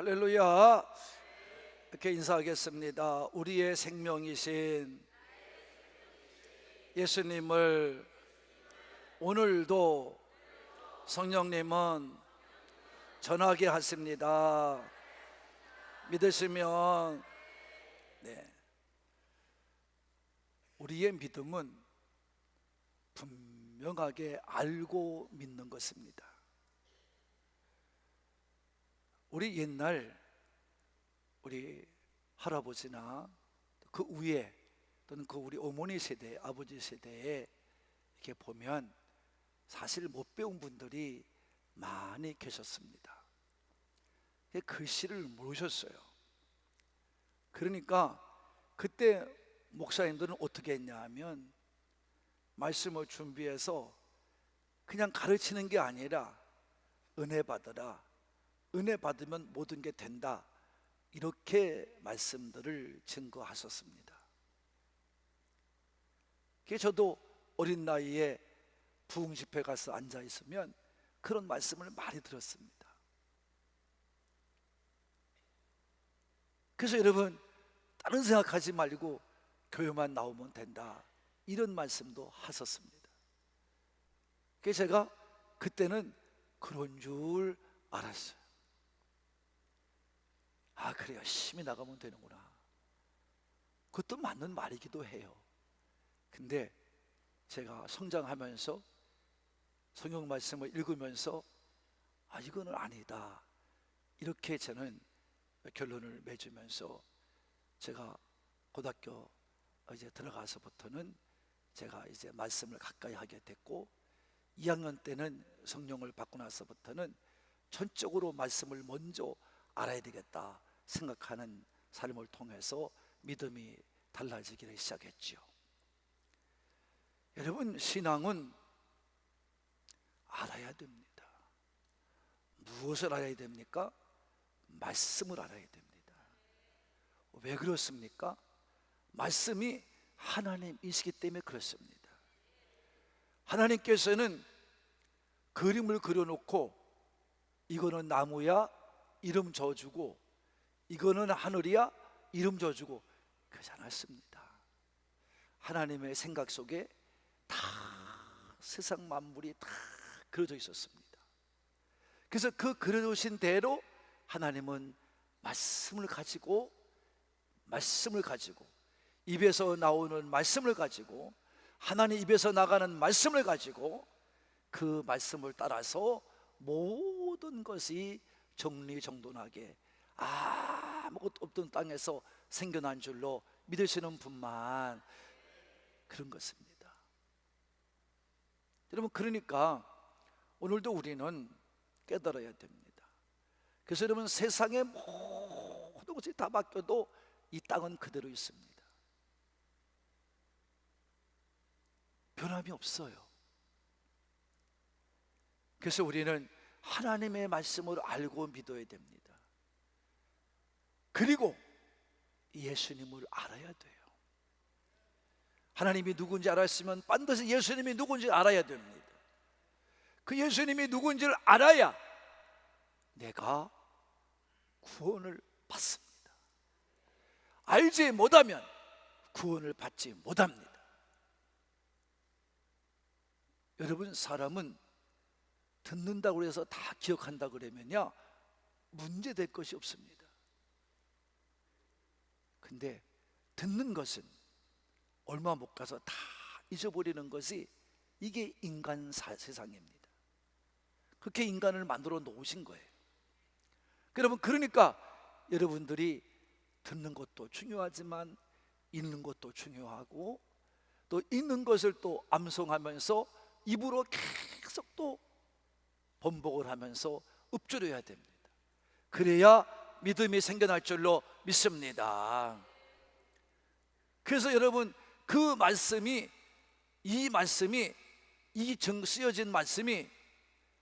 할렐루야. 이렇게 인사하겠습니다. 우리의 생명이신 예수님을 오늘도 성령님은 전하게 하십니다. 믿으시면 우리의 믿음은 분명하게 알고 믿는 것입니다. 우리 옛날 우리 할아버지나 그 위에 또는 그 우리 어머니 세대, 아버지 세대에 이렇게 보면 사실 못 배운 분들이 많이 계셨습니다. 글씨를 모르셨어요. 그러니까 그때 목사님들은 어떻게 했냐 하면 말씀을 준비해서 그냥 가르치는 게 아니라 은혜 받으라, 은혜 받으면 모든 게 된다, 이렇게 말씀들을 증거하셨습니다. 그래서 저도 어린 나이에 부흥 집회 가서 앉아 있으면 그런 말씀을 많이 들었습니다. 그래서 여러분, 다른 생각하지 말고 교회만 나오면 된다, 이런 말씀도 하셨습니다. 그래서 제가 그때는 그런 줄 알았어요. 아, 그래, 열심히 나가면 되는구나. 그것도 맞는 말이기도 해요. 근데 제가 성장하면서 성경 말씀을 읽으면서 아, 이거는 아니다, 이렇게 저는 결론을 맺으면서 제가 고등학교 이제 들어가서부터는 제가 이제 말씀을 가까이 하게 됐고, 2학년 때는 성령을 받고 나서부터는 전적으로 말씀을 먼저 알아야 되겠다 생각하는 삶을 통해서 믿음이 달라지기를 시작했죠. 여러분, 신앙은 알아야 됩니다. 무엇을 알아야 됩니까? 말씀을 알아야 됩니다. 왜 그렇습니까? 말씀이 하나님이시기 때문에 그렇습니다. 하나님께서는 그림을 그려놓고 이거는 나무야, 이름 져주고, 이거는 하늘이야, 이름 져주고, 그러지 않았습니다. 하나님의 생각 속에 다 세상 만물이 다 그려져 있었습니다. 그래서 그 그려놓으신 대로 하나님은 말씀을 가지고 입에서 나오는 말씀을 가지고, 하나님 입에서 나가는 말씀을 가지고 그 말씀을 따라서 모든 것이 정리정돈하게 아무것도 없던 땅에서 생겨난 줄로 믿으시는 분만 그런 것입니다. 여러분, 그러니까 오늘도 우리는 깨달아야 됩니다. 그래서 여러분, 세상의 모든 것이 다 바뀌어도 이 땅은 그대로 있습니다. 변함이 없어요. 그래서 우리는 하나님의 말씀을 알고 믿어야 됩니다. 그리고 예수님을 알아야 돼요. 하나님이 누군지 알았으면 반드시 예수님이 누군지 알아야 됩니다. 그 예수님이 누군지를 알아야 내가 구원을 받습니다. 알지 못하면 구원을 받지 못합니다. 여러분, 사람은 듣는다고 해서 다 기억한다고 그러면요, 문제될 것이 없습니다. 근데 듣는 것은 얼마 못 가서 다 잊어버리는 것이, 이게 인간 세상입니다. 그렇게 인간을 만들어 놓으신 거예요. 여러분, 그러니까 여러분들이 듣는 것도 중요하지만 읽는 것도 중요하고, 또 읽는 것을 또 암송하면서 입으로 계속 또 번복을 하면서 읊조려야 됩니다. 그래야 믿음이 생겨날 줄로 믿습니다. 그래서 여러분, 그 말씀이, 이 쓰여진 말씀이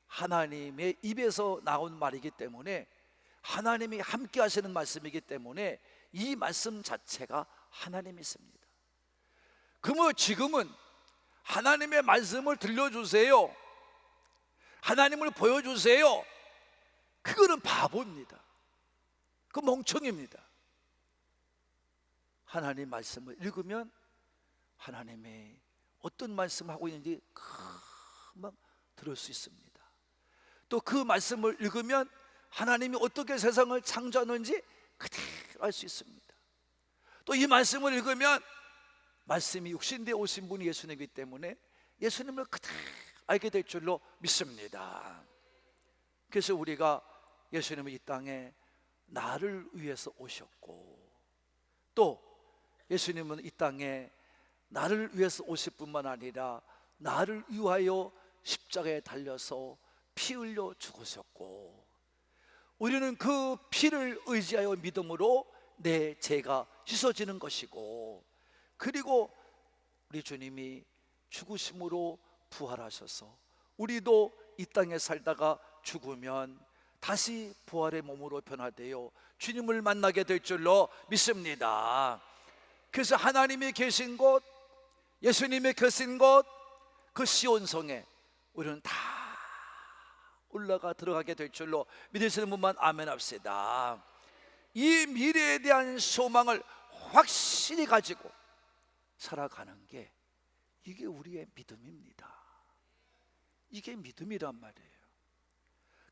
하나님의 입에서 나온 말이기 때문에, 하나님이 함께 하시는 말씀이기 때문에 이 말씀 자체가 하나님이십니다. 그러면 지금은 하나님의 말씀을 들려주세요, 하나님을 보여주세요, 그거는 바보입니다. 그 멍청입니다. 하나님 말씀을 읽으면 하나님의 어떤 말씀을 하고 있는지 금방 들을 수 있습니다. 또 그 말씀을 읽으면 하나님이 어떻게 세상을 창조하는지 그대로 알 수 있습니다. 또 이 말씀을 읽으면 말씀이 육신되어 오신 분이 예수님이기 때문에 예수님을 그대로 알게 될 줄로 믿습니다. 그래서 우리가 예수님은 이 땅에 나를 위해서 오셨고, 또 예수님은 이 땅에 나를 위해서 오실 뿐만 아니라 나를 위하여 십자가에 달려서 피 흘려 죽으셨고, 우리는 그 피를 의지하여 믿음으로 내 죄가 씻어지는 것이고, 그리고 우리 주님이 죽으심으로 부활하셔서 우리도 이 땅에 살다가 죽으면 다시 부활의 몸으로 변화되어 주님을 만나게 될 줄로 믿습니다. 그래서 하나님이 계신 곳, 예수님이 계신 곳, 그 시온성에 우리는 다 올라가 들어가게 될 줄로 믿으시는 분만 아멘 합시다. 이 미래에 대한 소망을 확실히 가지고 살아가는 게 이게 우리의 믿음입니다. 이게 믿음이란 말이에요.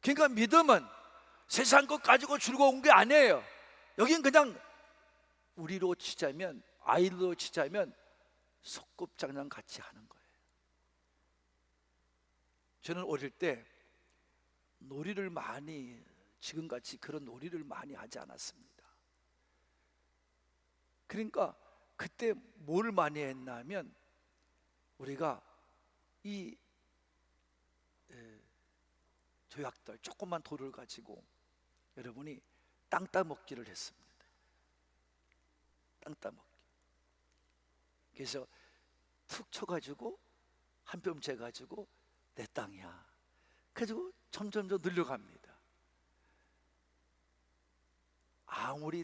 그러니까 믿음은 세상 것 가지고 즐거운 게 아니에요. 여긴 그냥 우리로 치자면, 아이로 치자면 소꿉장난 같이 하는 거예요. 저는 어릴 때 놀이를 많이, 지금같이 그런 놀이를 많이 하지 않았습니다. 그러니까 그때 뭘 많이 했냐면, 우리가 이 조약돌, 조그만 돌을 가지고 여러분이 땅 따먹기를 했습니다. 땅 따먹기. 그래서 툭 쳐가지고 한 뼘 재가지고 내 땅이야. 그래가지고 점점 더 늘려갑니다. 아무리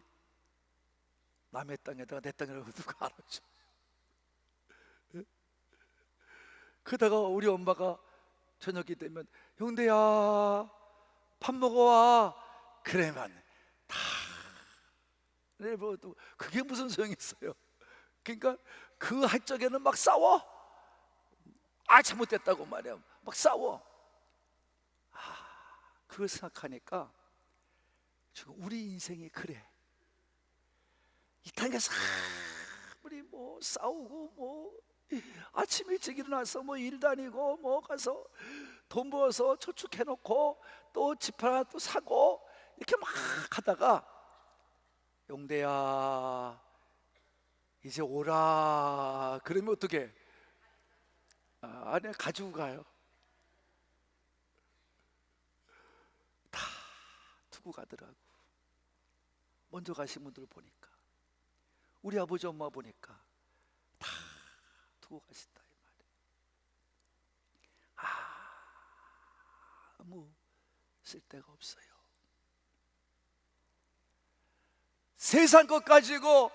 남의 땅에다가 내 땅이라고 누가 알아줘. 그러다가 우리 엄마가 저녁이 되면 형대야 밥 먹어와 그러면 다 내버려두고, 그게 무슨 소용이 있어요. 그러니까 그 할 적에는 막 싸워. 잘못됐다고 말이야. 막 싸워. 그걸 생각하니까 지금 우리 인생이 그래. 이 땅에서 우리 뭐 싸우고, 뭐 아침 일찍 일어나서 뭐 일 다니고, 뭐 가서 돈 벌어서 저축해놓고 또 집 하나 또 사고, 이렇게 막 하다가 용대야 이제 오라 그러면 어떻게? 안에 가지고 가요. 다 두고 가더라고. 먼저 가신 분들 보니까, 우리 아버지 엄마 보니까 다 두고 가신다 이 말이에요. 아무 쓸데가 없어요. 세상 것 가지고,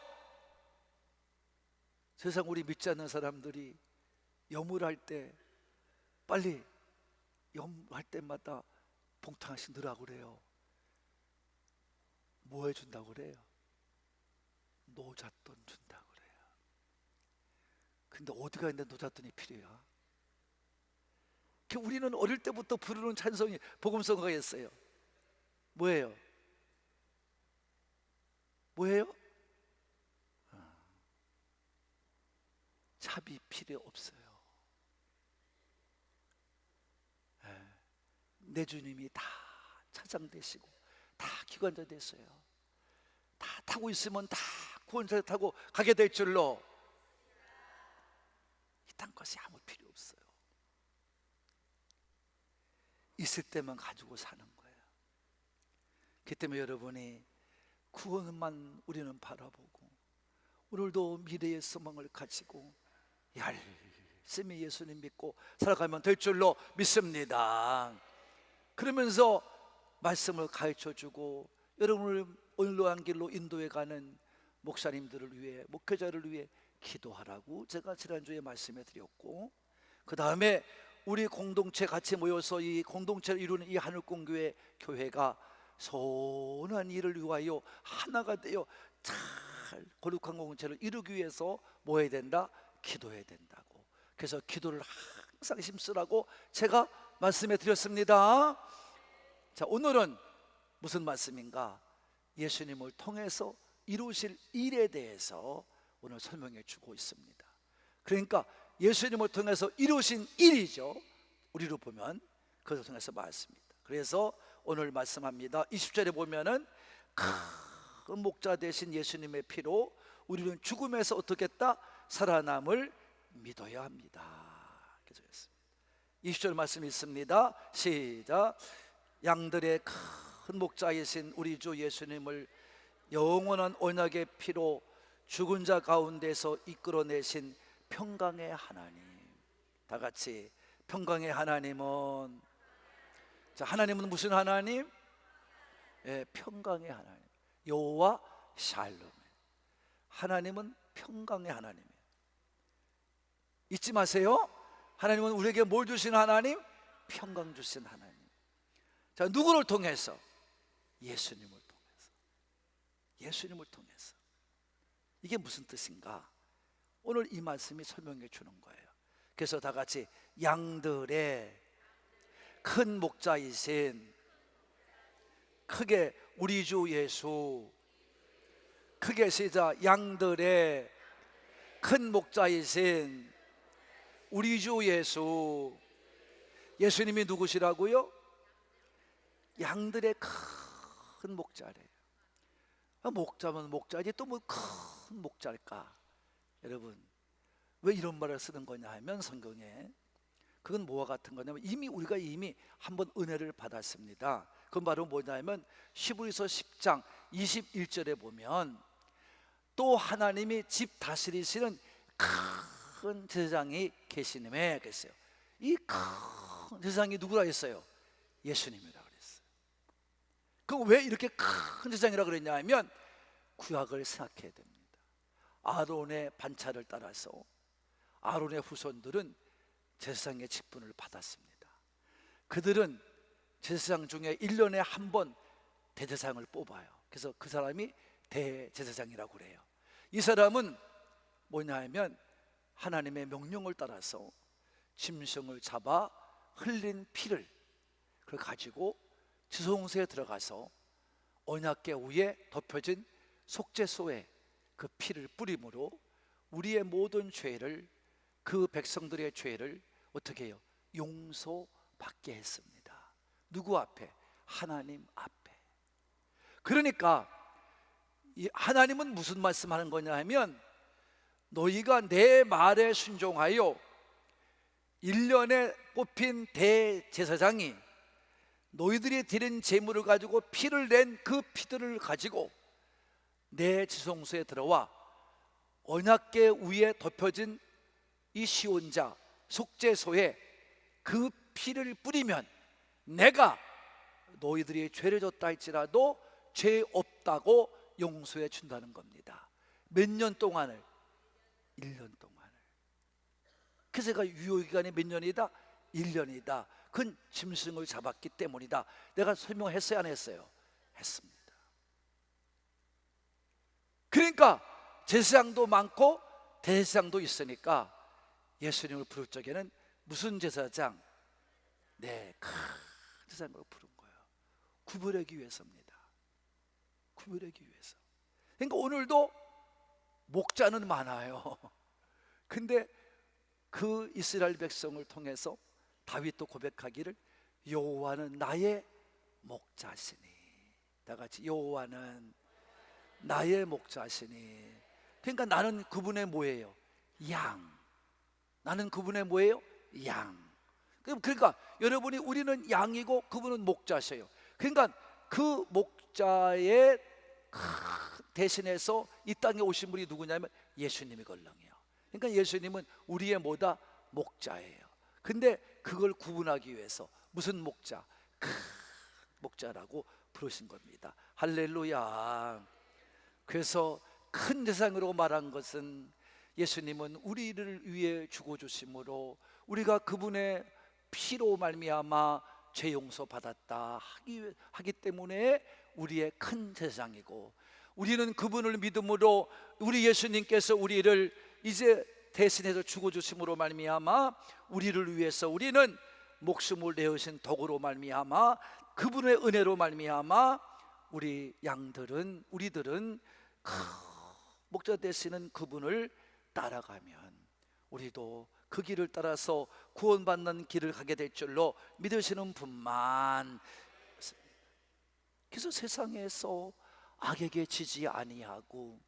세상 우리 믿지 않는 사람들이 염을 때 빨리 염할 때마다 봉투 하나씩 넣으라고 그래요. 뭐 해준다고 그래요? 노잣돈 준다고 그래요. 근데 어디가 있는데 노잣돈이 필요해요? 우리는 어릴 때부터 부르는 찬송이 복음성가였어요. 뭐예요? 뭐예요? 차비 필요 없어요. 내 주님이 다 차장 되시고 다 기관자 됐어요. 다 타고 있으면 다 구원차 타고 가게 될 줄로, 이 땅 것이 아무 필요 없어요. 있을 때만 가지고 사는 거예요. 그 때문에 여러분이 구원만 우리는 바라보고, 오늘도 미래의 소망을 가지고 열심히 예수님 믿고 살아가면 될 줄로 믿습니다. 그러면서 말씀을 가르쳐주고, 여러분을 오늘로 한 길로 인도해가는 목사님들을 위해, 목회자를 위해 기도하라고 제가 지난주에 말씀해 드렸고, 그 다음에 우리 공동체 같이 모여서 이 공동체를 이루는 이 하늘공교회 교회가 선한 일을 위하여 하나가 되어 잘 거룩한 공동체를 이루기 위해서 뭐 해야 된다? 기도해야 된다고. 그래서 기도를 항상 힘쓰라고 제가 말씀해 드렸습니다. 자, 오늘은 무슨 말씀인가? 예수님을 통해서 이루실 일에 대해서 오늘 설명해 주고 있습니다. 그러니까 예수님을 통해서 이루신 일이죠. 우리로 보면 그것을 통해서 말씀입니다. 그래서 오늘 말씀합니다. 20절에 보면은 큰 목자 되신 예수님의 피로 우리는 죽음에서 어떻게 했다? 살아남을 믿어야 합니다. 그래서 20절 말씀 있습니다. 시작. 양들의 큰 목자이신 우리 주 예수님을 영원한 언약의 피로 죽은 자 가운데서 이끌어내신 평강의 하나님. 다 같이 평강의 하나님은, 자, 하나님은 무슨 하나님? 예, 평강의 하나님. 여호와 샬롬. 하나님은 평강의 하나님이에요. 잊지 마세요. 하나님은 우리에게 뭘 주신 하나님? 평강 주신 하나님. 자, 누구를 통해서? 예수님을 통해서. 예수님을 통해서. 이게 무슨 뜻인가? 오늘 이 말씀이 설명해 주는 거예요. 그래서 다 같이 양들의 큰 목자이신, 크게 우리 주 예수, 크게 시작. 양들의 큰 목자이신 우리 주 예수. 예수님이 누구시라고요? 양들의 큰 목자래요. 목자면 목자지 또 뭐 큰 목자일까? 여러분, 왜 이런 말을 쓰는 거냐 하면 성경에 그건 뭐와 같은 거냐면 우리가 이미 한번 은혜를 받았습니다. 그건 바로 뭐냐면 히브리서 10장 21절에 보면 또 하나님이 집 다스리시는 큰 제사장이 계시님에 그랬어요. 이 큰 제사장이 누구라 했어요? 예수님이라 그랬어요. 그럼 왜 이렇게 큰 제사장이라 그랬냐 하면 구약을 생각해야 됩니다. 아론의 반차를 따라서 아론의 후손들은 제사장의 직분을 받았습니다. 그들은 제사장 중에 1년에 한 번 대제사장을 뽑아요. 그래서 그 사람이 대제사장이라고 그래요. 이 사람은 뭐냐 하면 하나님의 명령을 따라서 짐승을 잡아 흘린 피를 그걸 가지고 지성소에 들어가서 언약궤 위에 덮여진 속죄소에 그 피를 뿌림으로 우리의 모든 죄를, 그 백성들의 죄를 어떻게 해요? 용서받게 했습니다. 누구 앞에? 하나님 앞에. 그러니까 이 하나님은 무슨 말씀하는 거냐 하면 너희가 내 말에 순종하여 1년에 뽑힌 대제사장이 너희들이 드린 제물을 가지고 피를 낸 그 피들을 가지고 내 지성소에 들어와 언약궤 위에 덮여진 이 시온자 속죄소에 그 피를 뿌리면 내가 너희들이 죄를 졌다 할지라도 죄 없다고 용서해 준다는 겁니다. 몇 년 동안을? 1년 동안을. 그래서 제가 유효기간이 몇 년이다? 1년이다. 그건 짐승을 잡았기 때문이다. 내가 설명했어요, 안 했어요? 했습니다. 그러니까 제사장도 많고 대제사장도 있으니까 예수님을 부를 적에는 무슨 제사장? 네, 큰 제사장으로 부른 거예요. 구별하기 위해서입니다. 구별하기 위해서. 그러니까 오늘도 목자는 많아요. 근데 그 이스라엘 백성을 통해서 다윗도 고백하기를 여호와는 나의 목자시니. 다 같이 여호와는 나의 목자시니. 그러니까 나는 그분의 뭐예요? 양. 나는 그분의 뭐예요? 양. 그러니까 여러분이 우리는 양이고 그분은 목자셔요. 그러니까 그 목자의 대신해서 이 땅에 오신 분이 누구냐면 예수님이 걸렁이에요. 그러니까 예수님은 우리의 뭐다? 목자예요. 근데 그걸 구분하기 위해서 무슨 목자? 목자라고 부르신 겁니다. 할렐루야. 그래서 큰 대상으로 말한 것은 예수님은 우리를 위해 죽어 주심으로 우리가 그분의 피로 말미암아 죄 용서 받았다 하기 때문에 우리의 큰 세상이고, 우리는 그분을 믿음으로 우리 예수님께서 우리를 이제 대신해서 죽어주심으로 말미암아 우리를 위해서 우리는 목숨을 내으신 덕으로 말미암아 그분의 은혜로 말미암아 우리들은 목자 되시는 그분을 따라가면 우리도 그 길을 따라서 구원받는 길을 가게 될 줄로 믿으시는 분만. 그래서 세상에서 악에게 지지 아니하고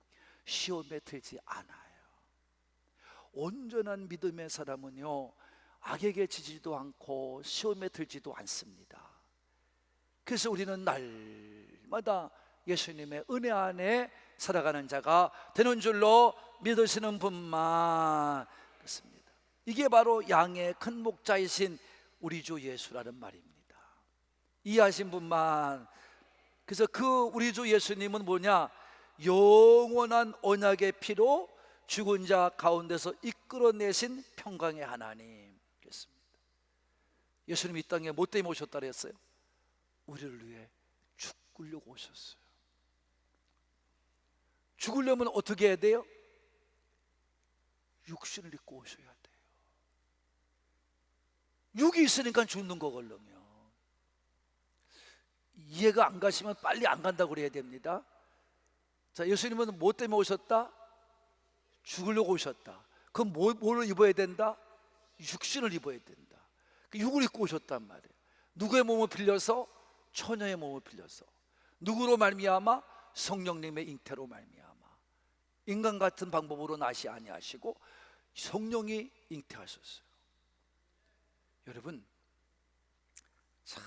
시험에 들지 않아요. 온전한 믿음의 사람은요, 악에게 지지도 않고 시험에 들지도 않습니다. 그래서 우리는 날마다 예수님의 은혜 안에 살아가는 자가 되는 줄로 믿으시는 분만. 그렇습니다. 이게 바로 양의 큰 목자이신 우리 주 예수라는 말입니다. 이해하신 분만. 그래서 그 우리 주 예수님은 뭐냐? 영원한 언약의 피로 죽은 자 가운데서 이끌어내신 평강의 하나님. 그렇습니다. 예수님이 이 땅에 뭐 때문에 오셨다 그랬어요? 우리를 위해 죽으려고 오셨어요. 죽으려면 어떻게 해야 돼요? 육신을 입고 오셔야 돼요. 육이 있으니까 죽는 거걸요. 이해가 안 가시면 빨리 안 간다고 그래야 됩니다. 자, 예수님은 뭐 때문에 오셨다? 죽으려고 오셨다. 그럼 뭐를 입어야 된다? 육신을 입어야 된다. 육을 입고 오셨단 말이에요. 누구의 몸을 빌려서? 처녀의 몸을 빌려서. 누구로 말미암아? 성령님의 잉태로 말미암아. 인간 같은 방법으로 나시 아니하시고 성령이 잉태하셨어요. 여러분, 참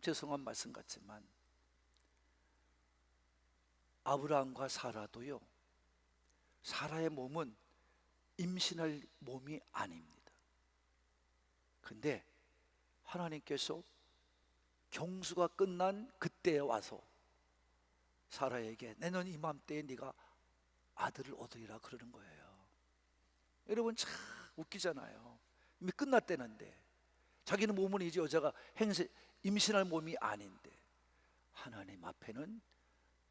죄송한 말씀 같지만 아브라함과 사라도요, 사라의 몸은 임신할 몸이 아닙니다. 근데 하나님께서 경수가 끝난 그때에 와서 사라에게 내년 이맘때에 네가 아들을 얻으리라 그러는 거예요. 여러분, 참 웃기잖아요. 이미 끝났다는데 자기는 몸은 이제 여자가 임신할 몸이 아닌데 하나님 앞에는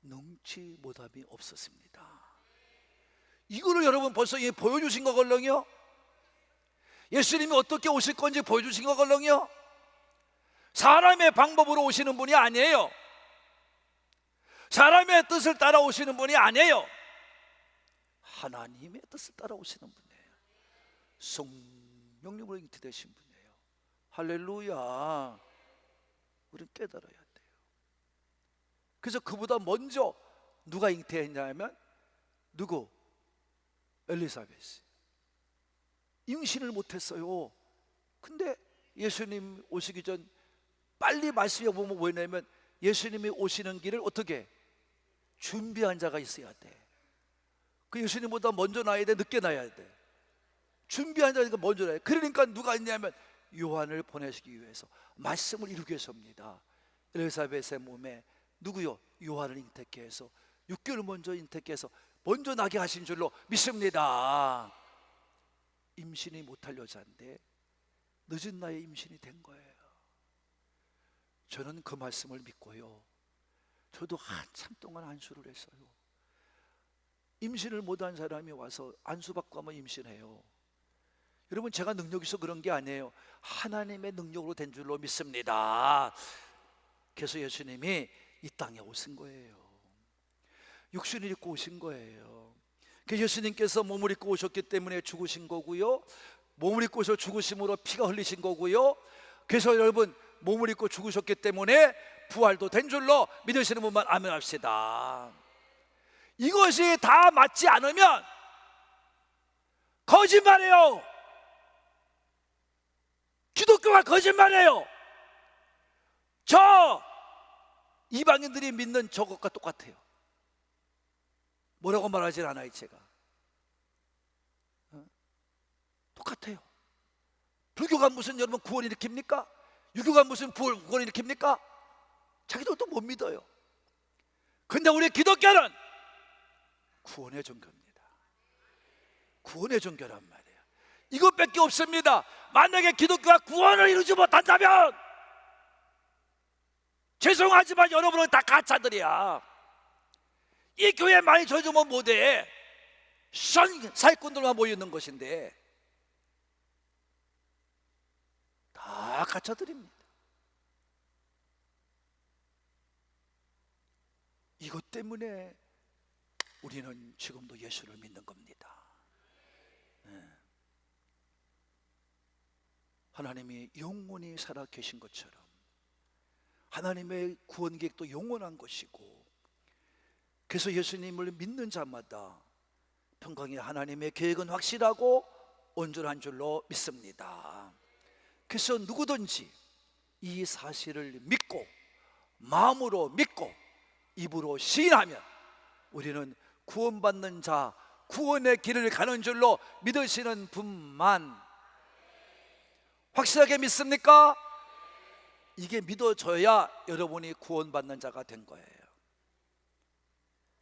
능치 못함이 없었습니다. 이거를 여러분 벌써 보여주신 거걸렁요. 예수님이 어떻게 오실 건지 보여주신 거걸렁요. 사람의 방법으로 오시는 분이 아니에요. 사람의 뜻을 따라 오시는 분이 아니에요. 하나님의 뜻을 따라 오시는 분이에요. 성령님으로 잉태되신 분이에요. 할렐루야. 우리는 깨달아야 돼요. 그래서 그보다 먼저 누가 잉태했냐면 누구? 엘리사벳이 임신을 못했어요. 근데 예수님 오시기 전 빨리 말씀해 보면 뭐냐면 예수님이 오시는 길을 어떻게 준비한 자가 있어야 돼. 그 예수님보다 먼저 나야 돼, 늦게 나야 돼? 준비한 자니까 먼저 나야 돼. 그러니까 누가 있냐면 요한을 보내시기 위해서 말씀을 이루기 위해서입니다. 엘리사벳의 몸에 누구요? 요한을 잉태케 해서 6개월 먼저 잉태케 해서 먼저 나게 하신 줄로 믿습니다. 임신이 못할 여자인데 늦은 나이에 임신이 된 거예요. 저는 그 말씀을 믿고요, 저도 한참 동안 안수를 했어요. 임신을 못한 사람이 와서 안수받고 하면 임신해요. 여러분, 제가 능력이 있어 그런 게 아니에요. 하나님의 능력으로 된 줄로 믿습니다. 그래서 예수님이 이 땅에 오신 거예요. 육신을 입고 오신 거예요. 예수님께서 몸을 입고 오셨기 때문에 죽으신 거고요, 몸을 입고 오셔 죽으심으로 피가 흘리신 거고요. 그래서 여러분, 몸을 입고 죽으셨기 때문에 부활도 된 줄로 믿으시는 분만 아멘 합시다. 이것이 다 맞지 않으면 거짓말이에요. 기독교가 거짓말이에요. 저 이방인들이 믿는 저것과 똑같아요. 뭐라고 말하진 않아요. 제가 똑같아요. 불교가 무슨 여러분 구원 일으킵니까? 유교가 무슨 구원 일으킵니까? 자기들도 못 믿어요. 근데 우리 기독교는 구원의 종교입니다. 구원의 종교란 말이에요. 이것밖에 없습니다. 만약에 기독교가 구원을 이루지 못한다면 죄송하지만 여러분은 다 가짜들이야. 이 교회 많이 져주면 못해. 사기꾼들만 모여 있는 것인데 다 가짜들입니다. 이것 때문에 우리는 지금도 예수를 믿는 겁니다. 하나님이 영원히 살아 계신 것처럼 하나님의 구원 계획도 영원한 것이고, 그래서 예수님을 믿는 자마다 평강의 하나님의 계획은 확실하고 온전한 줄로 믿습니다. 그래서 누구든지 이 사실을 믿고 마음으로 믿고 입으로 시인하면 우리는 구원받는 자, 구원의 길을 가는 줄로 믿으시는 분만. 확실하게 믿습니까? 이게 믿어져야 여러분이 구원받는 자가 된 거예요.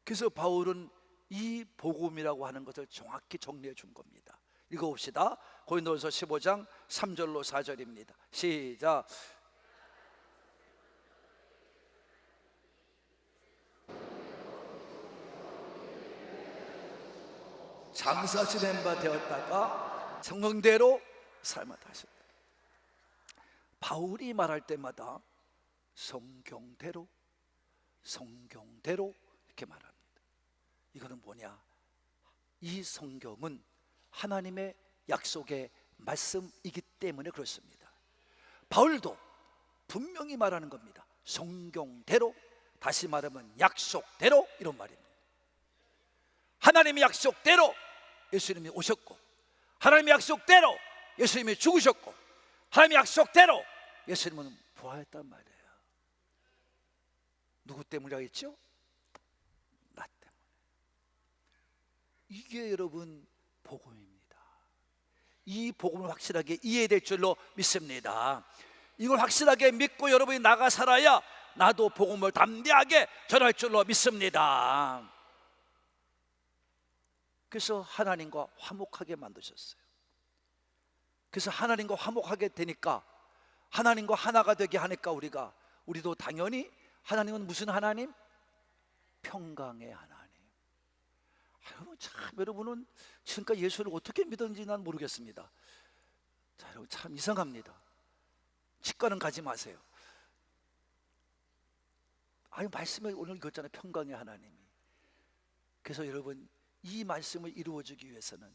그래서 바울은 이 복음이라고 하는 것을 정확히 정리해 준 겁니다. 읽어봅시다. 고린도전서 15장 3절로 4절입니다. 시작. 장사 지낸 바 되었다가 성경대로 삶을 하셨다. 바울이 말할 때마다 성경대로 이렇게 말합니다. 이거는 뭐냐? 이 성경은 하나님의 약속의 말씀이기 때문에 그렇습니다. 바울도 분명히 말하는 겁니다. 성경대로, 다시 말하면 약속대로, 이런 말입니다. 하나님의 약속대로 예수님이 오셨고, 하나님의 약속대로 예수님이 죽으셨고, 하나님의 약속대로 예수님은 부활했단 말이에요. 누구 때문이라고 했죠? 나 때문에. 이게 여러분 복음입니다. 이 복음을 확실하게 이해될 줄로 믿습니다. 이걸 확실하게 믿고 여러분이 나가 살아야 나도 복음을 담대하게 전할 줄로 믿습니다. 그래서 하나님과 화목하게 만드셨어요. 그래서 하나님과 화목하게 되니까, 하나님과 하나가 되게 하니까 우리도 당연히, 하나님은 무슨 하나님? 평강의 하나님. 여러분은 지금까지 예수를 어떻게 믿었는지 난 모르겠습니다. 자, 여러분 참 이상합니다. 치과는 가지 마세요. 말씀을 오늘 읽었잖아요. 평강의 하나님이. 그래서 여러분, 이 말씀을 이루어지기 위해서는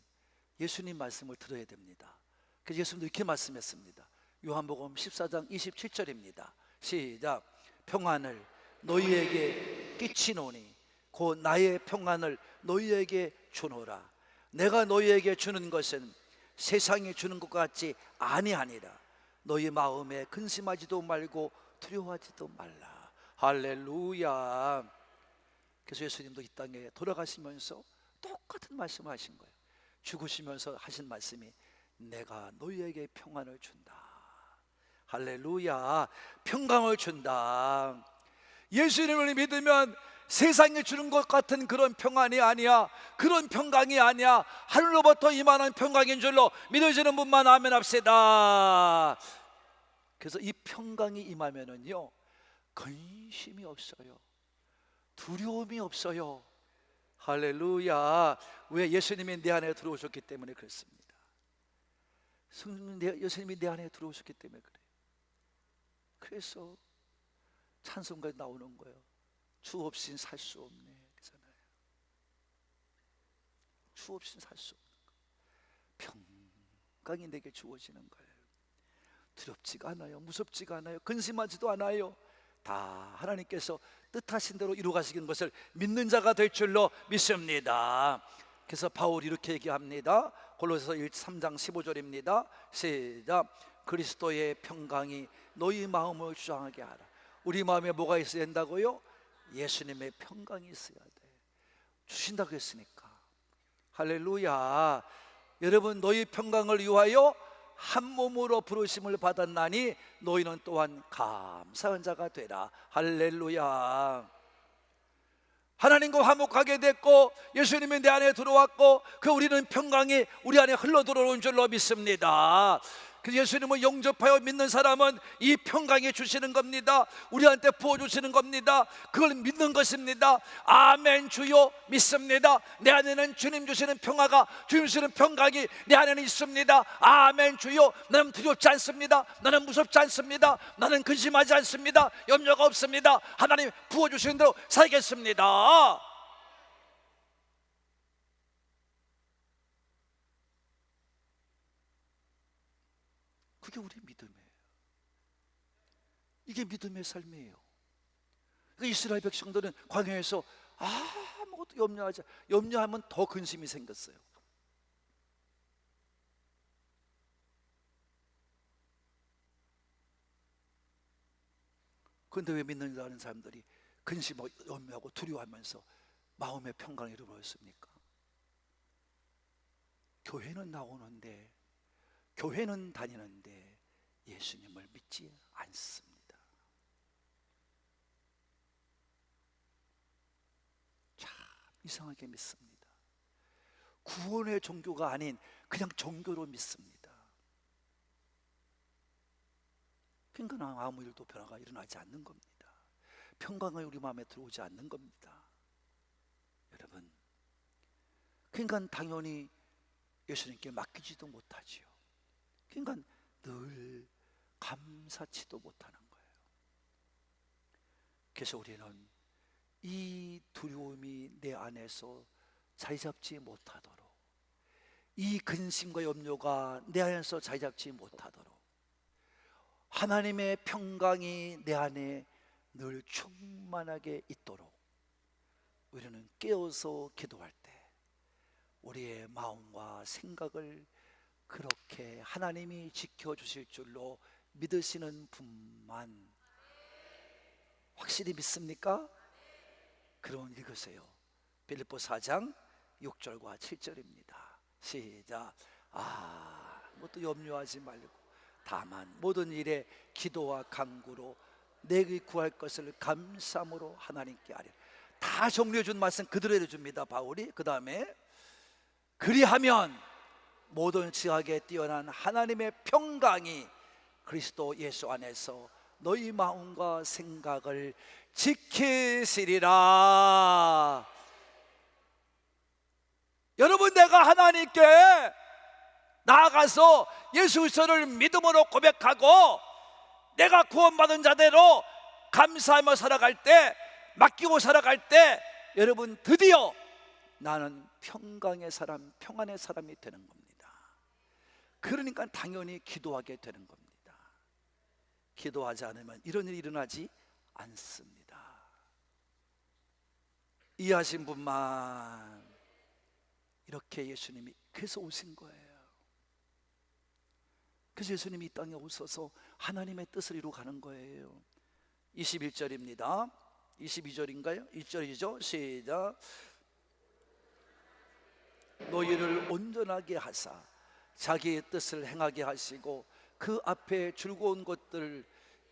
예수님 말씀을 들어야 됩니다. 그래서 예수님도 이렇게 말씀했습니다. 요한복음 14장 27절입니다. 시작. 평안을 너희에게 끼치노니 곧 나의 평안을 너희에게 주노라. 내가 너희에게 주는 것은 세상이 주는 것 같지 아니하니라. 너희 마음에 근심하지도 말고 두려워하지도 말라. 할렐루야. 그래서 예수님도 이 땅에 돌아가시면서 똑같은 말씀을 하신 거예요. 죽으시면서 하신 말씀이 내가 너희에게 평안을 준다. 할렐루야. 평강을 준다. 예수님을 믿으면 세상에 주는 것 같은 그런 평안이 아니야. 그런 평강이 아니야. 하늘로부터 임하는 평강인 줄로 믿어지는 분만 아멘 합시다. 그래서 이 평강이 임하면은요, 근심이 없어요. 두려움이 없어요. 할렐루야. 왜? 예수님이 내 안에 들어오셨기 때문에 그렇습니다. 예수님이 내 안에 들어오셨기 때문에 그래요. 그래서 찬송가에 나오는 거예요. 주 없인 살 수 없네 그잖아요. 주 없인 살 수 없는 거. 평강이 내게 주어지는 거예요. 두렵지가 않아요. 무섭지가 않아요. 근심하지도 않아요. 다 하나님께서 뜻하신 대로 이루어가시는 것을 믿는 자가 될 줄로 믿습니다. 그래서 바울이 이렇게 얘기합니다. 골로새서 3장 15절입니다. 시작. 그리스도의 평강이 너희 마음을 주장하게 하라. 우리 마음에 뭐가 있어야 된다고요? 예수님의 평강이 있어야 돼. 주신다고 했으니까. 할렐루야. 여러분, 너희 평강을 위하여 한 몸으로 부르심을 받았나니 너희는 또한 감사한 자가 되라. 할렐루야. 하나님과 화목하게 됐고 예수님이 내 안에 들어왔고, 그 우리는 평강이 우리 안에 흘러 들어오는 줄로 믿습니다. 그 예수님을 영접하여 믿는 사람은 이 평강이 주시는 겁니다. 우리한테 부어주시는 겁니다. 그걸 믿는 것입니다. 아멘. 주여 믿습니다. 내 안에는 주님 주시는 평화가, 주님 주시는 평강이 내 안에는 있습니다. 아멘. 주여, 나는 두렵지 않습니다. 나는 무섭지 않습니다. 나는 근심하지 않습니다. 염려가 없습니다. 하나님 부어주시는 대로 살겠습니다. 그게 우리 믿음이에요. 이게 믿음의 삶이에요. 그러니까 이스라엘 백성들은 광야에서 아무것도 염려하면 더 근심이 생겼어요. 그런데 왜 믿는다는 사람들이 근심하고 염려하고 두려워하면서 마음의 평강을 잃어버렸습니까? 교회는 나오는데, 교회는 다니는데 예수님을 믿지 않습니다. 참 이상하게 믿습니다. 구원의 종교가 아닌 그냥 종교로 믿습니다. 그러니까 아무 일도 변화가 일어나지 않는 겁니다. 평강이 우리 마음에 들어오지 않는 겁니다. 여러분, 그러니까 당연히 예수님께 맡기지도 못하지요. 그러니까 늘 감사치도 못하는 거예요. 그래서 우리는 이 두려움이 내 안에서 자리 잡지 못하도록, 이 근심과 염려가 내 안에서 자리 잡지 못하도록 하나님의 평강이 내 안에 늘 충만하게 있도록 우리는 깨어서 기도할 때 우리의 마음과 생각을 그렇게 하나님이 지켜주실 줄로 믿으시는 분만 확실히 믿습니까? 그럼 읽으세요. 빌립보 4장 6절과 7절입니다 시작. 또 염려하지 말고 다만 모든 일에 기도와 간구로 내게 구할 것을 감사함으로 하나님께 아뢰라. 다 정리해 준 말씀 그대로 해줍니다 바울이. 그 다음에 그리하면 모든 지각에 뛰어난 하나님의 평강이 그리스도 예수 안에서 너희 마음과 생각을 지키시리라. 여러분, 내가 하나님께 나아가서 예수 그리스도를 믿음으로 고백하고 내가 구원받은 자대로 감사하며 살아갈 때, 맡기고 살아갈 때, 여러분 드디어 나는 평강의 사람, 평안의 사람이 되는 겁니다. 그러니까 당연히 기도하게 되는 겁니다. 기도하지 않으면 이런 일이 일어나지 않습니다. 이해하신 분만. 이렇게 예수님이 그래서 오신 거예요. 그래서 예수님이 이 땅에 오셔서 하나님의 뜻을 이루어 가는 거예요. 21절입니다 22절인가요? 1절이죠? 시작. 너희를 온전하게 하사 자기의 뜻을 행하게 하시고 그 앞에 즐거운 것들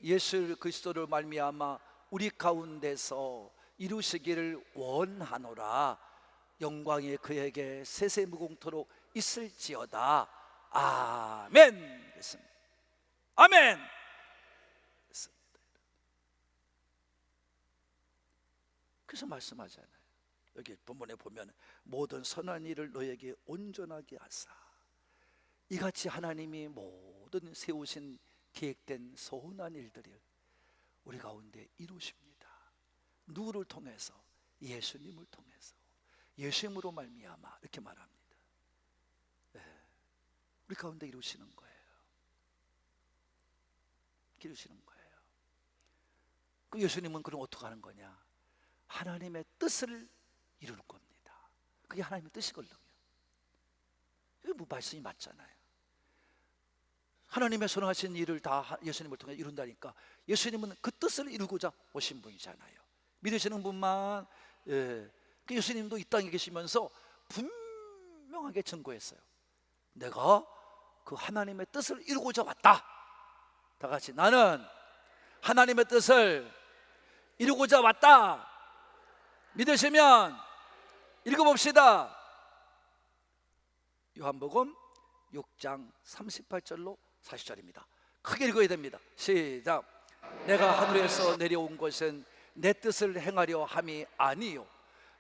예수 그리스도를 말미암아 우리 가운데서 이루시기를 원하노라. 영광이 그에게 세세무궁토록 있을지어다. 아멘. 그렇습니다. 아멘. 그렇습니다. 그래서 말씀하잖아요. 여기 본문에 보면 모든 선한 일을 너에게 온전하게 하사. 이같이 하나님이 모든 세우신 계획된 선한 일들을 우리 가운데 이루십니다. 누구를 통해서? 예수님을 통해서, 예수님으로 말미암아 이렇게 말합니다. 우리 가운데 이루시는 거예요. 이루시는 거예요. 그 예수님은 그럼 어떻게 하는 거냐? 하나님의 뜻을 이루는 겁니다. 그게 하나님의 뜻이거든요. 이게 뭐 말씀이 맞잖아요. 하나님의 선하신 일을 다 예수님을 통해 이룬다니까 예수님은 그 뜻을 이루고자 오신 분이잖아요. 믿으시는 분만. 그 예수님도 이 땅에 계시면서 분명하게 증거했어요. 내가 그 하나님의 뜻을 이루고자 왔다. 다 같이 나는 하나님의 뜻을 이루고자 왔다. 믿으시면 읽어봅시다. 요한복음 6장 38절로 40절입니다. 크게 읽어야 됩니다. 시작. 내가 하늘에서 내려온 것은 내 뜻을 행하려 함이 아니요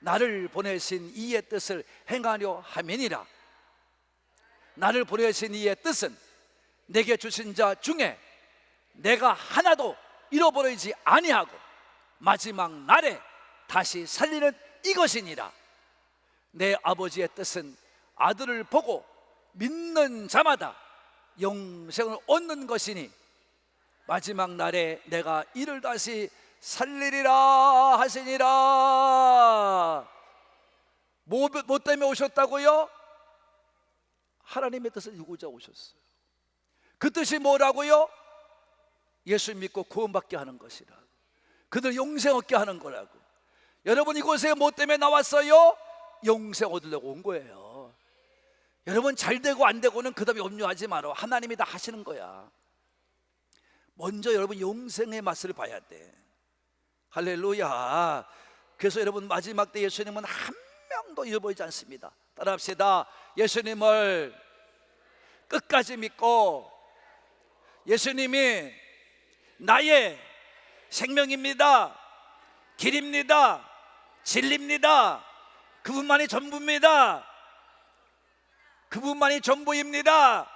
나를 보내신 이의 뜻을 행하려 함이니라. 나를 보내신 이의 뜻은 내게 주신 자 중에 내가 하나도 잃어버리지 아니하고 마지막 날에 다시 살리는 이것이니라. 내 아버지의 뜻은 아들을 보고 믿는 자마다 영생을 얻는 것이니 마지막 날에 내가 이를 다시 살리리라 하시니라. 뭐 때문에 오셨다고요? 하나님의 뜻을 이루고자 오셨어요. 그 뜻이 뭐라고요? 예수 믿고 구원받게 하는 것이라고. 그들 영생 얻게 하는 거라고. 여러분 이곳에 뭐 때문에 나왔어요? 영생 얻으려고 온 거예요. 여러분 잘 되고 안 되고는 그 다음에 염려하지 마라. 하나님이 다 하시는 거야. 먼저 여러분 영생의 맛을 봐야 돼. 할렐루야. 그래서 여러분 마지막 때 예수님은 한 명도 잃어버리지 않습니다. 따라합시다. 예수님을 끝까지 믿고 예수님이 나의 생명입니다, 길입니다, 진리입니다, 그분만이 전부입니다, 그분만이 전부입니다,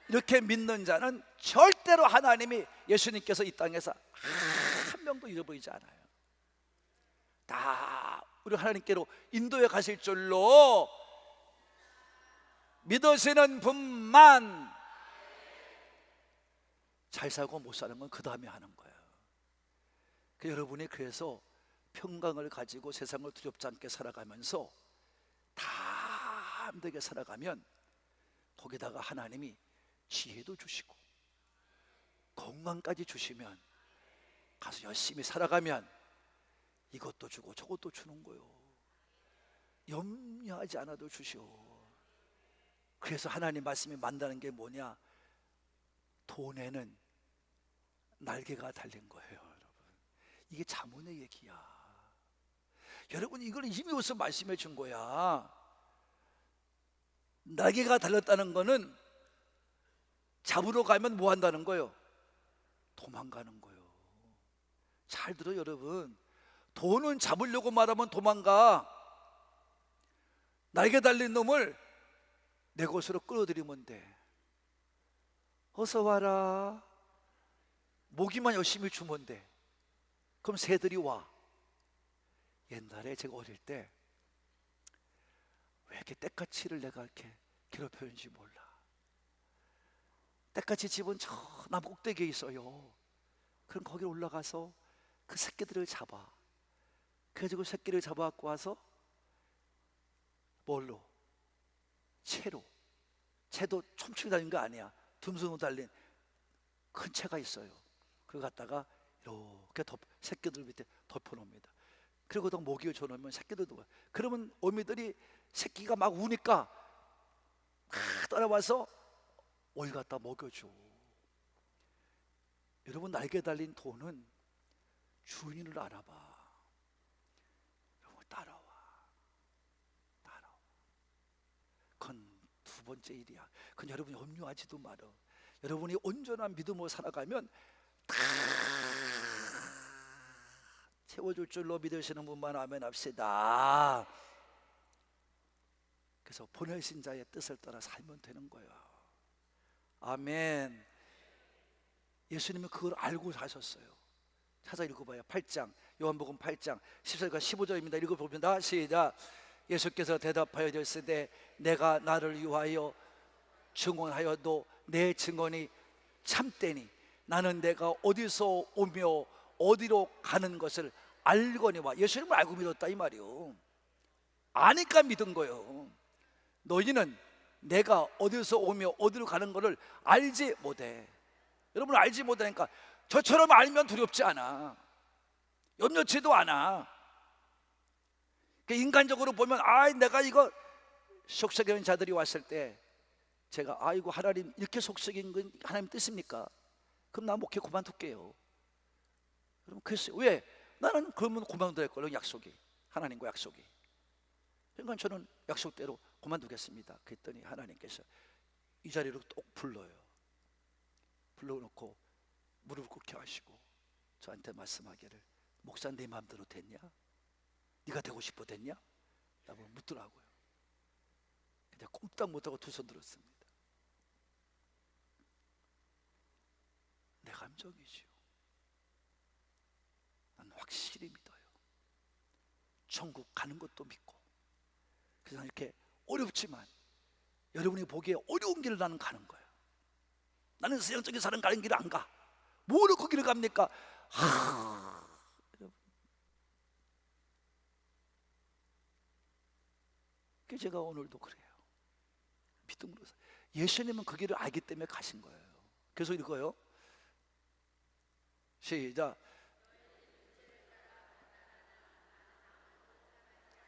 이렇게 믿는 자는 절대로 하나님이 예수님께서 이 땅에서 한 명도 잃어버리지 않아요. 다 우리 하나님께로 인도해 가실 줄로 믿으시는 분만 잘 살고 못 사는 건 그 다음에 하는 거예요. 여러분이 그래서 평강을 가지고 세상을 두렵지 않게 살아가면서 담대하게 살아가면 거기다가 하나님이 지혜도 주시고 건강까지 주시면 가서 열심히 살아가면 이것도 주고 저것도 주는 거요. 염려하지 않아도 주시오. 그래서 하나님 말씀이 만나는 게 뭐냐? 돈에는 날개가 달린 거예요. 여러분 이게 잠언의 얘기야. 여러분 이걸 이미 우선 말씀해 준 거야. 날개가 달렸다는 거는 잡으러 가면 뭐 한다는 거예요? 도망가는 거예요. 잘 들어 여러분. 돈은 잡으려고 말하면 도망가. 날개 달린 놈을 내 곳으로 끌어들이면 돼. 어서 와라. 모기만 열심히 주면 돼. 그럼 새들이 와. 옛날에 제가 어릴 때 왜 이렇게 떼까치를 내가 이렇게 괴롭혔는지 몰라. 떼까치 집은 저 나무 꼭대기에 있어요. 그럼 거기 올라가서 그 새끼들을 잡아. 그래가지고 새끼를 잡아갖고 와서 뭘로? 채로. 채도 촘촘히 달린 거 아니야. 듬성으로 달린 큰 채가 있어요. 그거 갖다가 이렇게 새끼들 밑에 덮어놓습니다. 그리고 또 모기를 줘놓으면 새끼들도 와. 그러면 어미들이 새끼가 막 우니까 따라와서 오이 갖다 먹여줘. 여러분 날개 달린 돈은 주인을 알아봐. 여러분 따라와. 그건 두 번째 일이야. 그건 여러분이 염려하지도 말어. 여러분이 온전한 믿음으로 살아가면 다 채워줄 줄로 믿으시는 분만 아멘 합시다. 그래서 보내신 자의 뜻을 따라 살면 되는 거예요. 아멘. 예수님은 그걸 알고 사셨어요. 찾아 읽어봐요. 8장 요한복음 8장 14절과 15절입니다. 읽어봅니다. 시작. 예수께서 대답하여 이르시되 내가 나를 위하여 증언하여도 내 증언이 참되니 나는 내가 어디서 오며 어디로 가는 것을 알거니와. 예수님을 알고 믿었다 이 말이요. 아니까 믿은 거예요. 너희는 내가 어디서 오며 어디로 가는 것을 알지 못해. 여러분 알지 못하니까 저처럼 알면 두렵지 않아. 염려치도 않아. 인간적으로 보면 내가 이거 속썩이는 자들이 왔을 때 제가 아이고 하나님 이렇게 속썩인 건 하나님 뜻입니까? 그럼 나 목회 그만둘게요. 그럼 글쎄 왜? 나는 그러면 그만둬야 할 거예요. 약속이 하나님과 약속이. 그러니까 저는 약속대로 그만두겠습니다. 그랬더니 하나님께서 이 자리로 꼭 불러요. 불러놓고 무릎을 꿇게 하시고 저한테 말씀하기를, 목사 네 마음대로 됐냐? 네가 되고 싶어 됐냐? 라고 묻더라고요. 근데 꼼짝 못하고 두 손 들었습니다. 내 감정이지요. 난 확실히 믿어요. 천국 가는 것도 믿고. 그래서 이렇게 어렵지만 여러분이 보기에 어려운 길을 나는 가는 거예요. 나는 세상적인 사람 가는 길을 안 가. 뭐로 그 길을 갑니까? 여러분, 그 제가 오늘도 그래요. 믿음으로 예수님은 그 길을 알기 때문에 가신 거예요. 계속 읽어요. 시작.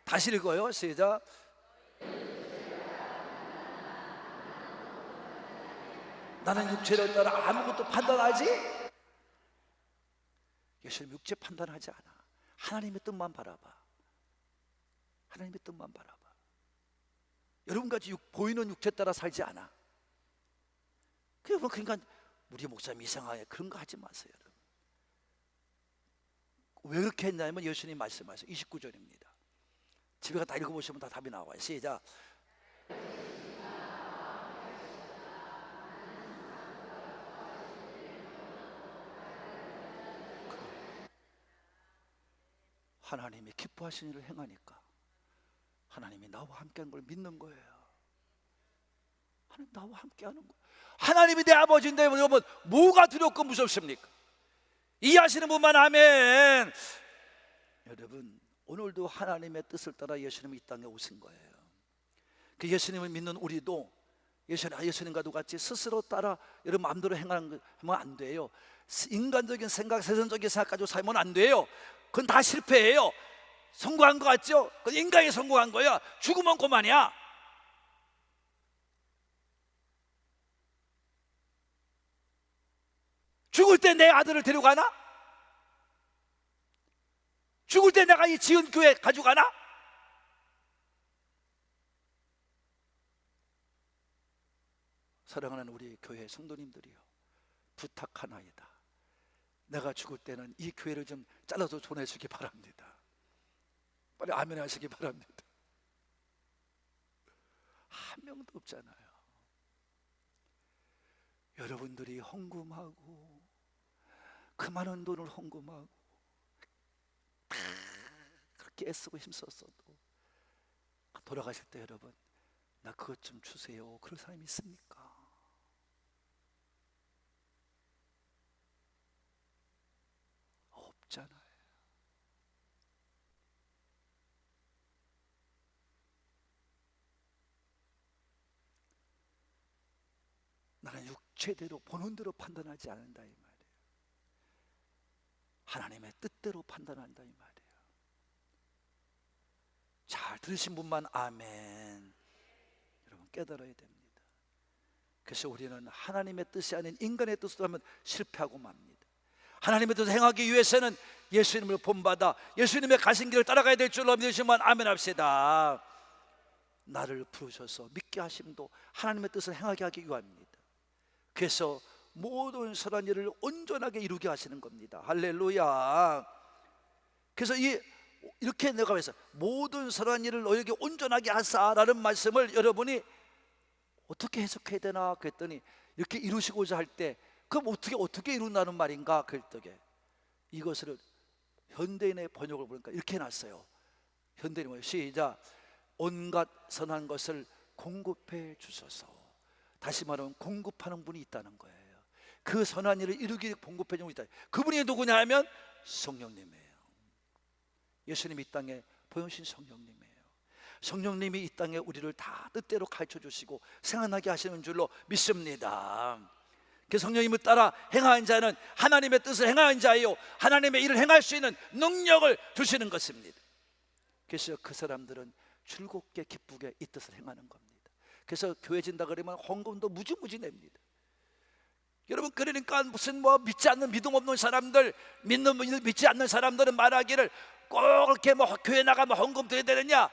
다시 읽어요. 시작. 나는 육체를 따라 아무것도 판단하지. 예수님 육체 판단하지 않아. 하나님의 뜻만 바라봐. 하나님의 뜻만 바라봐. 여러분같이 보이는 육체 따라 살지 않아. 그러니까 우리 목사님 이상하게 그런 거 하지 마세요. 여러분. 왜 그렇게 했냐면 예수님 말씀하세요. 29절입니다. 집에 가다 읽어보시면 다 답이 나와요. 시작. 하나님이 기뻐하시는 일을 행하니까 하나님이 나와 함께하는 걸 믿는 거예요. 하나님 나와 함께하는 거예요. 하나님이 내 아버지인데 여러분 뭐가 두렵고 무섭습니까? 이해하시는 분만 아멘. 여러분 오늘도 하나님의 뜻을 따라 예수님이 이 땅에 오신 거예요. 그 예수님을 믿는 우리도 예수님과도 같이 스스로 따라 여러분 마음대로 행하면 안 돼요. 인간적인 생각, 세상적인 생각 가지고 살면 안 돼요. 그건 다 실패예요. 성공한 것 같죠? 그건 인간이 성공한 거야. 죽으면 그만이야. 죽을 때 내 아들을 데려가나? 죽을 때 내가 이 지은 교회 가져가나? 사랑하는 우리 교회 성도님들이요, 부탁하나이다. 내가 죽을 때는 이 교회를 좀 잘라서 보내주기 바랍니다. 빨리 아멘 하시기 바랍니다. 한 명도 없잖아요. 여러분들이 헌금하고 그 많은 돈을 헌금하고 다 그렇게 애쓰고 힘썼어도 돌아가실 때 여러분 나 그것 좀 주세요 그럴 사람이 있습니까? 없잖아요. 나는 육체대로 보는 대로 판단하지 않는다 이 말이에요. 하나님의 뜻대로 판단한다 이 말이에요. 잘 들으신 분만 아멘. 여러분 깨달아야 됩니다. 그래서 우리는 하나님의 뜻이 아닌 인간의 뜻으로 하면 실패하고 맙니다. 하나님의 뜻을 행하기 위해서는 예수님을 본받아 예수님의 가신 길을 따라가야 될 줄로 믿으시면 아멘 합시다. 나를 부르셔서 믿게 하심도 하나님의 뜻을 행하게 하기 위함입니다. 그래서 모든 선한 일을 온전하게 이루게 하시는 겁니다. 할렐루야. 그래서 이렇게 내가 그래서 모든 선한 일을 너에게 온전하게 하사라는 말씀을 여러분이 어떻게 해석해야 되나 그랬더니 이렇게 이루시고자 할 때 그럼 어떻게 이룬다는 말인가 그랬더니 이것을 현대인의 번역을 보니까 이렇게 해놨어요. 현대인이 뭐예요? 시작. 온갖 선한 것을 공급해 주소서. 다시 말하면 공급하는 분이 있다는 거예요. 그 선한 일을 이루기 공급해 주는 분이 있다. 그분이 누구냐 하면 성령님이에요. 예수님이 이 땅에 보여주신 성령님이에요. 성령님이 이 땅에 우리를 다 뜻대로 가르쳐 주시고 생각나게 하시는 줄로 믿습니다. 그 성령님을 따라 행하는 자는 하나님의 뜻을 행하는 자예요. 하나님의 일을 행할 수 있는 능력을 주시는 것입니다. 그래서 그 사람들은 즐겁게 기쁘게 이 뜻을 행하는 겁니다. 그래서 교회 진다 그러면 헌금도 무지무지 냅니다. 여러분 그러니까 무슨 믿지 않는 믿음 없는 사람들 믿지 않는 사람들은 말하기를 꼭 이렇게 교회 나가면 헌금 드려야 되느냐?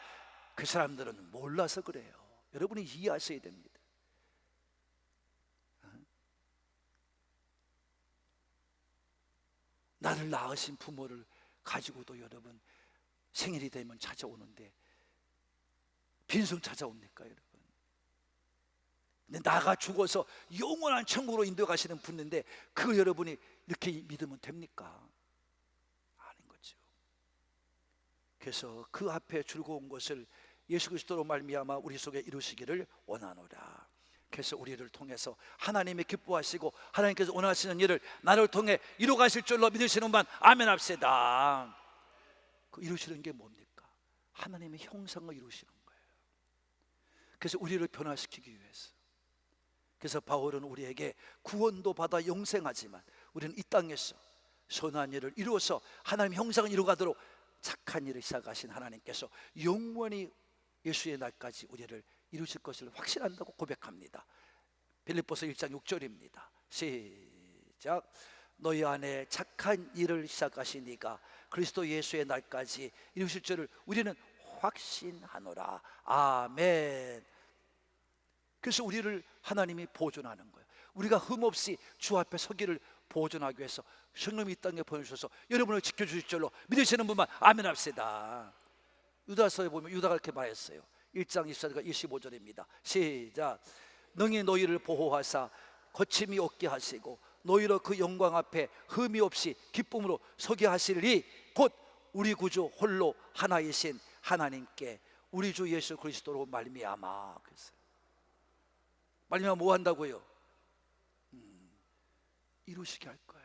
그 사람들은 몰라서 그래요. 여러분이 이해하셔야 됩니다. 나를 낳으신 부모를 가지고도 여러분 생일이 되면 찾아오는데 빈손 찾아옵니까 여러분? 근데 나가 죽어서 영원한 천국으로 인도가시는 분인데 그걸 여러분이 이렇게 믿으면 됩니까? 아닌 거죠. 그래서 그 앞에 즐거운 것을 예수 그리스도로 말미암아 우리 속에 이루시기를 원하노라. 그래서 우리를 통해서 하나님이 기뻐하시고 하나님께서 원하시는 일을 나를 통해 이루가실 줄로 믿으시는 분 아멘 합시다. 그 이루시는 게 뭡니까? 하나님의 형상을 이루시는 거예요. 그래서 우리를 변화시키기 위해서. 그래서 바울은 우리에게 구원도 받아 영생하지만 우리는 이 땅에서 선한 일을 이루어서 하나님의 형상을 이루가도록 착한 일을 시작하신 하나님께서 영원히 예수의 날까지 우리를 이루실 것을 확신한다고 고백합니다. 빌립보서 1장 6절입니다. 시작. 너희 안에 착한 일을 시작하신 이가 그리스도 예수의 날까지 이루실 줄을 우리는 확신하노라. 아멘. 그래서 우리를 하나님이 보존하는 거예요. 우리가 흠없이 주 앞에 서기를 보존하기 위해서 성령이 이 땅에 보내주셔서 여러분을 지켜주실 줄로 믿으시는 분만 아멘 합시다. 유다서에 보면 유다가 이렇게 말했어요. 1장 24절과 25절입니다. 시작. 능히 너희를 보호하사 거침이 없게 하시고 너희로 그 영광 앞에 흠이 없이 기쁨으로 서게 하시리니 곧 우리 구주 홀로 하나이신 하나님께 우리 주 예수 그리스도로 말미암아. 그랬어요. 말미암아 뭐 한다고요? 이루시게 할 거예요.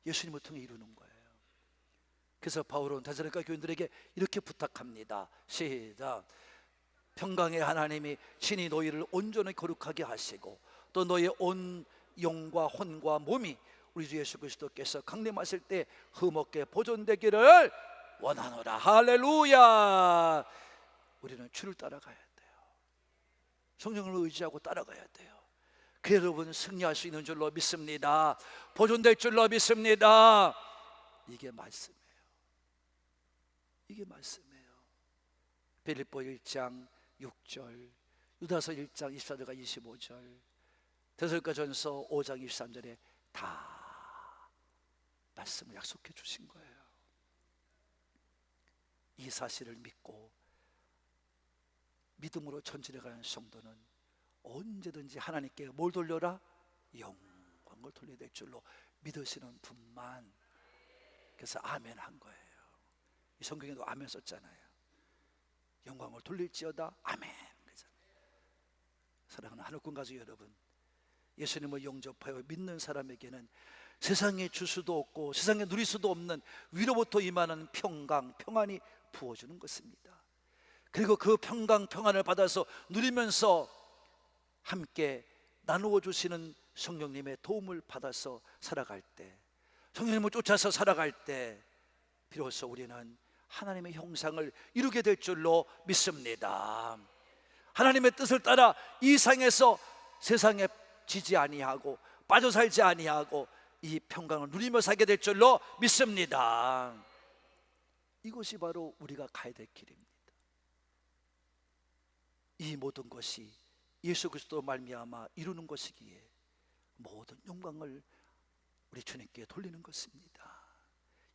예수님을 통해 이루는 거예요. 그래서 바울은 데살로니가 교인들에게 이렇게 부탁합니다. 시작. 평강의 하나님이 친히 너희를 온전히 거룩하게 하시고 또 너희의 온 영과 혼과 몸이 우리 주 예수 그리스도께서 강림하실 때 흠없게 보존되기를 원하노라. 할렐루야. 우리는 주를 따라가야 돼요. 성령을 의지하고 따라가야 돼요. 그 여러분 승리할 수 있는 줄로 믿습니다. 보존될 줄로 믿습니다. 이게 말씀이에요. 이게 말씀이에요. 빌립보 1장 6절, 유다서 1장 24절과 25절, 데살로니가전서 5장 23절에 다 말씀을 약속해 주신 거예요. 이 사실을 믿고 믿음으로 전진해가는 성도는 언제든지 하나님께 뭘 돌려라? 영광을 돌려야 될 줄로 믿으시는 분만. 그래서 아멘 한 거예요. 이 성경에도 아멘 썼잖아요. 영광을 돌릴지어다 아멘. 사랑하는 하늘군 가족 여러분, 예수님을 영접하여 믿는 사람에게는 세상에 줄 수도 없고 세상에 누릴 수도 없는 위로부터 임하는 평강, 평안이 부어주는 것입니다. 그리고 그 평강, 평안을 받아서 누리면서 함께 나누어 주시는 성령님의 도움을 받아서 살아갈 때, 성령님을 쫓아서 살아갈 때 비로소 우리는 하나님의 형상을 이루게 될 줄로 믿습니다. 하나님의 뜻을 따라 이 상에서 세상에 지지 아니하고 빠져 살지 아니하고 이 평강을 누리며 살게 될 줄로 믿습니다. 이것이 바로 우리가 가야 될 길입니다. 이 모든 것이 예수 그리스도 말미암아 이루는 것이기에 모든 영광을 우리 주님께 돌리는 것입니다.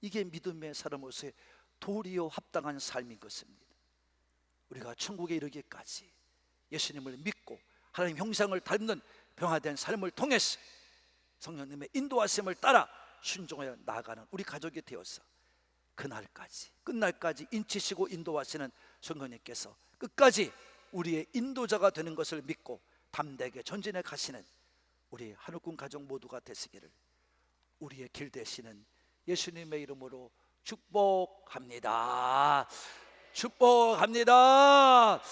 이게 믿음의 사람으로서의 도리어 합당한 삶인 것입니다. 우리가 천국에 이르기까지 예수님을 믿고 하나님 형상을 닮는 변화된 삶을 통해서 성령님의 인도하심을 따라 순종하여 나아가는 우리 가족이 되어서 그날까지 끝날까지 인치시고 인도하시는 성령님께서 끝까지 우리의 인도자가 되는 것을 믿고 담대하게 전진해 가시는 우리 하늘군 가족 모두가 되시기를 우리의 길 되시는 예수님의 이름으로 축복합니다. 축복합니다.